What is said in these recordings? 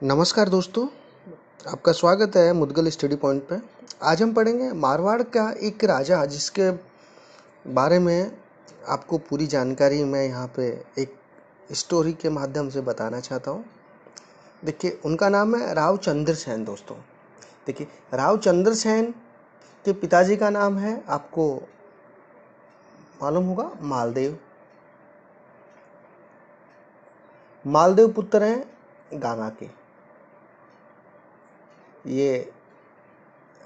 नमस्कार दोस्तों, आपका स्वागत है मुदगल स्टडी पॉइंट पे। आज हम पढ़ेंगे मारवाड़ का एक राजा जिसके बारे में आपको पूरी जानकारी मैं यहाँ पे एक स्टोरी के माध्यम से बताना चाहता हूँ। देखिए, उनका नाम है राव चंद्र सेन। दोस्तों देखिए, राव चंद्र सेन के पिताजी का नाम है, आपको मालूम होगा, मालदेव। मालदेव पुत्र हैं गांगा के। ये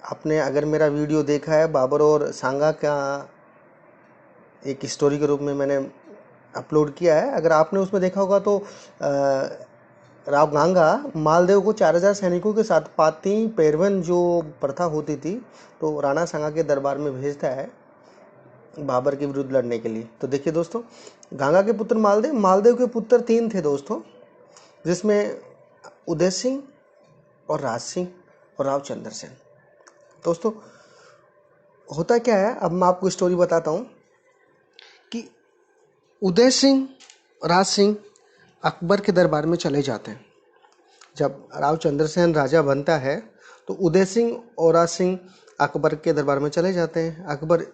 आपने अगर मेरा वीडियो देखा है, बाबर और सांगा का एक स्टोरी के रूप में मैंने अपलोड किया है। अगर आपने उसमें देखा होगा तो राव गांगा मालदेव को 4000 सैनिकों के साथ पाती पेरवन जो प्रथा होती थी, तो राणा सांगा के दरबार में भेजता है बाबर के विरुद्ध लड़ने के लिए। तो देखिए दोस्तों, गांगा के पुत्र मालदेव के पुत्र 3 थे दोस्तों, जिसमें उदय सिंह और राज सिंह और राव चंद्र सेन। दोस्तों होता क्या है, अब मैं आपको स्टोरी बताता हूँ कि उदय सिंह, राज सिंह अकबर के दरबार में चले जाते हैं। जब राव चंद्रसेन राजा बनता है तो उदय सिंह और राज सिंह अकबर के दरबार में चले जाते हैं। अकबर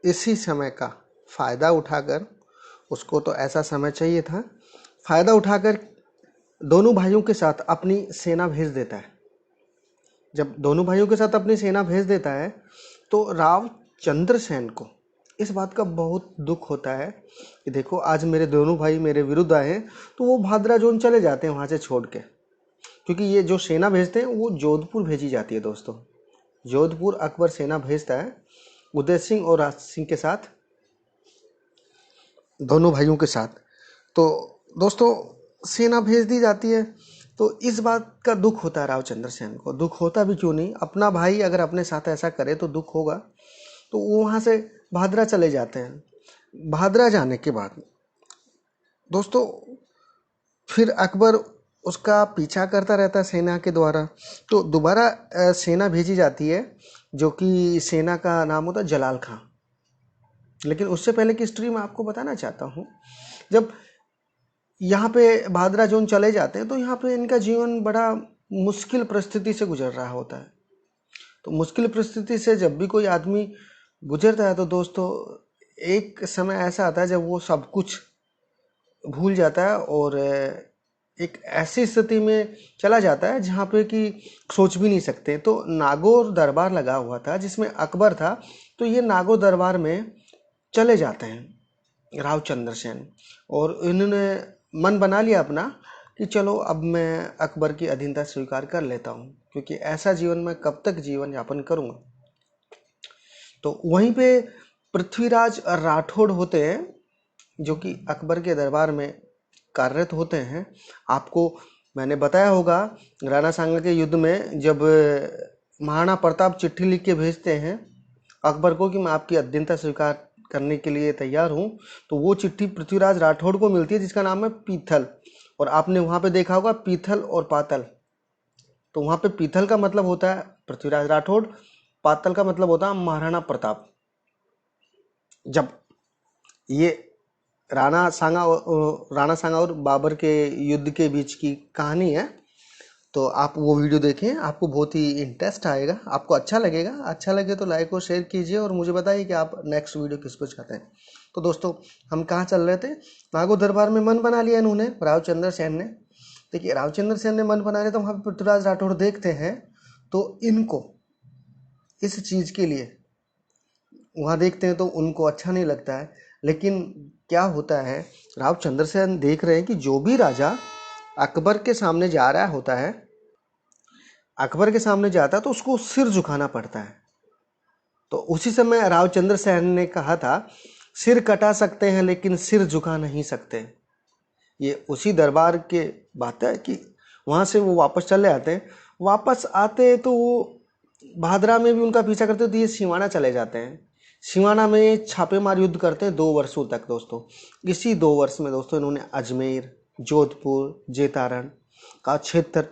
इसी समय का फ़ायदा उठाकर, उसको तो ऐसा समय चाहिए था, फ़ायदा उठाकर दोनों भाइयों के साथ अपनी सेना भेज देता है। जब दोनों भाइयों के साथ अपनी सेना भेज देता है तो राव चंद्रसेन को इस बात का बहुत दुख होता है कि देखो, आज मेरे दोनों भाई मेरे विरुद्ध आए हैं। तो वो भादरा जोन चले जाते हैं वहाँ से छोड़ के, क्योंकि ये जो सेना भेजते हैं वो जोधपुर भेजी जाती है। दोस्तों जोधपुर अकबर सेना भेजता है उदय सिंह और राज सिंह के साथ, दोनों भाइयों के साथ। तो दोस्तों सेना भेज दी जाती है, तो इस बात का दुख होता है राव चंद्रसेन को। दुख होता भी क्यों नहीं, अपना भाई अगर अपने साथ ऐसा करे तो दुख होगा। तो वो वहाँ से भादरा चले जाते हैं। भादरा जाने के बाद दोस्तों फिर अकबर उसका पीछा करता रहता है सेना के द्वारा। तो दोबारा सेना भेजी जाती है, जो कि सेना का नाम होता है जलाल खां। लेकिन उससे पहले की हिस्ट्री मैं आपको बताना चाहता हूँ। जब यहाँ पे भादरा जोन चले जाते हैं तो यहाँ पे इनका जीवन बड़ा मुश्किल परिस्थिति से गुजर रहा होता है। तो मुश्किल परिस्थिति से जब भी कोई आदमी गुजरता है तो दोस्तों एक समय ऐसा आता है जब वो सब कुछ भूल जाता है और एक ऐसी स्थिति में चला जाता है जहाँ पे कि सोच भी नहीं सकते। तो नागौर दरबार लगा हुआ था जिसमें अकबर था, तो ये नागौर दरबार में चले जाते हैं राव चंद्रसेन, और इन्होंने मन बना लिया अपना कि चलो अब मैं अकबर की अधीनता स्वीकार कर लेता हूँ, क्योंकि ऐसा जीवन में कब तक जीवन यापन करूँगा। तो वहीं पे पृथ्वीराज राठौड़ होते हैं, जो कि अकबर के दरबार में कार्यरत होते हैं। आपको मैंने बताया होगा, राणा सांगा के युद्ध में जब महाराणा प्रताप चिट्ठी लिख के भेजते हैं अकबर को कि मैं आपकी अधीनता स्वीकार करने के लिए तैयार हूँ, तो वो चिट्ठी पृथ्वीराज राठौड़ को मिलती है जिसका नाम है पीथल। और आपने वहाँ पे देखा होगा पीथल और पातल। तो वहाँ पे पीथल का मतलब होता है पृथ्वीराज राठौड़, पातल का मतलब होता है महाराणा प्रताप। जब ये राणा सांगा और बाबर के युद्ध के बीच की कहानी है, तो आप वो वीडियो देखें, आपको बहुत ही इंटरेस्ट आएगा, आपको अच्छा लगेगा। अच्छा लगे तो लाइक और शेयर कीजिए और मुझे बताइए कि आप नेक्स्ट वीडियो किसको चाहते हैं। तो दोस्तों हम कहाँ चल रहे थे, नागौर दरबार में मन बना लिया इन्होंने, राव चंद्र सेन ने। देखिए राव चंद्र सेन ने मन बना लिया, तो वहाँ पर पृथ्वीराज राठौड़ देखते हैं, तो इनको इस चीज़ के लिए वहाँ देखते हैं तो उनको अच्छा नहीं लगता है। लेकिन क्या होता है, राव चंद्रसेन देख रहे हैं कि जो भी राजा अकबर के सामने जा रहा होता है, अकबर के सामने जाता है तो उसको सिर झुकाना पड़ता है। तो उसी समय राव चंद्रसेन ने कहा था, सिर कटा सकते हैं लेकिन सिर झुका नहीं सकते। ये उसी दरबार के बात है कि वहाँ से वो वापस चले आते हैं। वापस आते तो वो भादरा में भी उनका पीछा करते, तो ये सिवाना चले जाते हैं। सिवाना में छापेमार युद्ध करते हैं 2 वर्षों तक। दोस्तों इसी 2 वर्ष में दोस्तों इन्होंने अजमेर, जोधपुर, जेतारण का क्षेत्र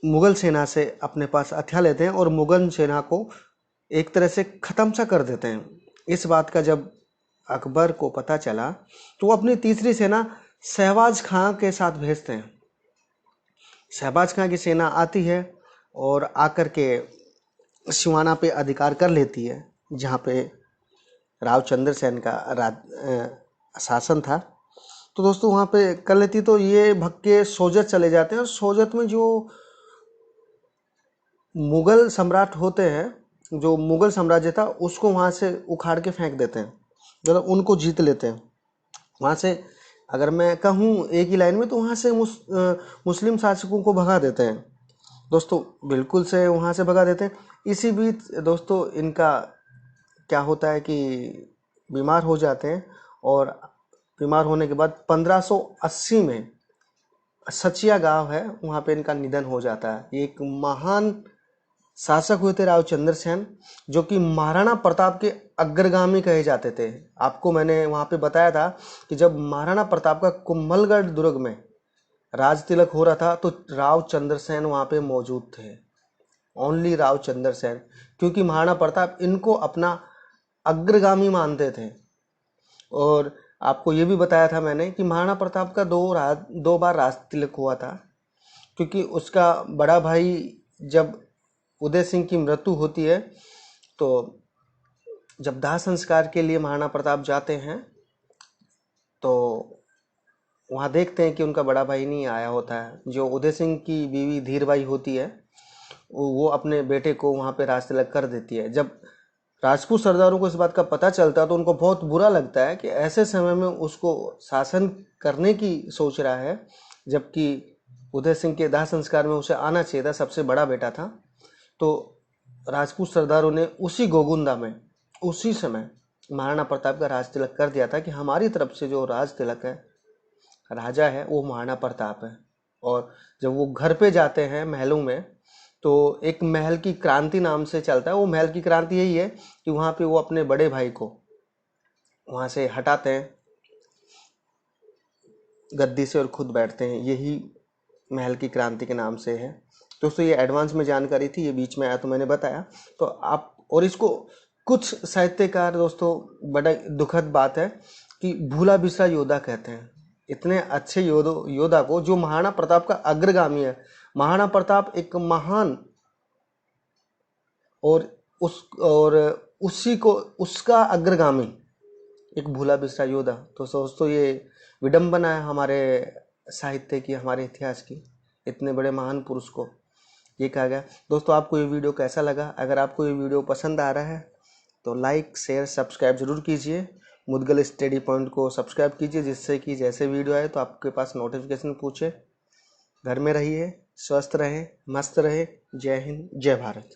मुगल सेना से अपने पास हथिया लेते हैं और मुगल सेना को एक तरह से ख़त्म सा कर देते हैं। इस बात का जब अकबर को पता चला तो वो अपनी तीसरी सेना शहबाज खां के साथ भेजते हैं। शहबाज खां की सेना आती है और आकर के सिवाना पे अधिकार कर लेती है, जहाँ पे रावचंद्र सेन का शासन था। तो दोस्तों वहाँ पे कर लेती, तो ये भग के सोजत चले जाते हैं और सोजत में जो मुगल सम्राट होते हैं, जो मुगल साम्राज्य था, उसको वहाँ से उखाड़ के फेंक देते हैं, मतलब उनको जीत लेते हैं वहाँ से। अगर मैं कहूँ एक ही लाइन में, तो वहाँ से मुस्लिम शासकों को भगा देते हैं दोस्तों, बिल्कुल से वहाँ से भगा देते हैं। इसी बीच दोस्तों इनका क्या होता है कि बीमार हो जाते हैं, और बीमार होने के बाद 1580 में सचिया गांव है, वहाँ पे इनका निधन हो जाता है। एक महान शासक हुए थे रावचंद्र सेन, जो कि महाराणा प्रताप के अग्रगामी कहे जाते थे। आपको मैंने वहाँ पे बताया था कि जब महाराणा प्रताप का कुंभलगढ़ दुर्ग में राज तिलक हो रहा था, तो रावचंद्र सेन वहाँ पे मौजूद थे, ओनली रावचंद्र सेन, क्योंकि महाराणा प्रताप इनको अपना अग्रगामी मानते थे। और आपको ये भी बताया था मैंने कि महाराणा प्रताप का दो बार राज तिलक हुआ था, क्योंकि उसका बड़ा भाई जब उदय सिंह की मृत्यु होती है, तो जब दाह संस्कार के लिए महाराणा प्रताप जाते हैं, तो वहाँ देखते हैं कि उनका बड़ा भाई नहीं आया होता है। जो उदय सिंह की बीवी धीरबाई होती है, वो अपने बेटे को वहाँ पे राज तिलक कर देती है। जब राजपूत सरदारों को इस बात का पता चलता है, तो उनको बहुत बुरा लगता है कि ऐसे समय में उसको शासन करने की सोच रहा है, जबकि उदय सिंह के दाह संस्कार में उसे आना चाहिए था, सबसे बड़ा बेटा था। तो राजपूत सरदारों ने उसी गोगुंदा में उसी समय महाराणा प्रताप का राज तिलक कर दिया था कि हमारी तरफ से जो राज तिलक है, राजा है, वो महाराणा प्रताप है। और जब वो घर पे जाते हैं महलों में, तो एक महल की क्रांति नाम से चलता है। वो महल की क्रांति यही है कि वहाँ पे वो अपने बड़े भाई को वहाँ से हटाते हैं गद्दी से और खुद बैठते हैं। यही महल की क्रांति के नाम से है दोस्तों। ये एडवांस में जानकारी थी, ये बीच में आया तो मैंने बताया। तो आप, और इसको कुछ साहित्यकार दोस्तों, बड़ा दुखद बात है कि भूला बिसरा योद्धा कहते हैं। इतने अच्छे योद्धा को, जो महाराणा प्रताप का अग्रगामी है। महाराणा प्रताप एक महान और उसी को उसका अग्रगामी एक भूला बिसरा योद्धा। तो दोस्तों ये विडंबना है हमारे साहित्य की, हमारे इतिहास की। इतने बड़े महान पुरुष को ये कहा गया। दोस्तों आपको ये वीडियो कैसा लगा? अगर आपको ये वीडियो पसंद आ रहा है तो लाइक शेयर सब्सक्राइब जरूर कीजिए। मुदगल स्टडी पॉइंट को सब्सक्राइब कीजिए, जिससे कि जैसे वीडियो आए तो आपके पास नोटिफिकेशन पूछे। घर में रहिए, स्वस्थ रहें, मस्त रहे। जय हिंद, जय भारत।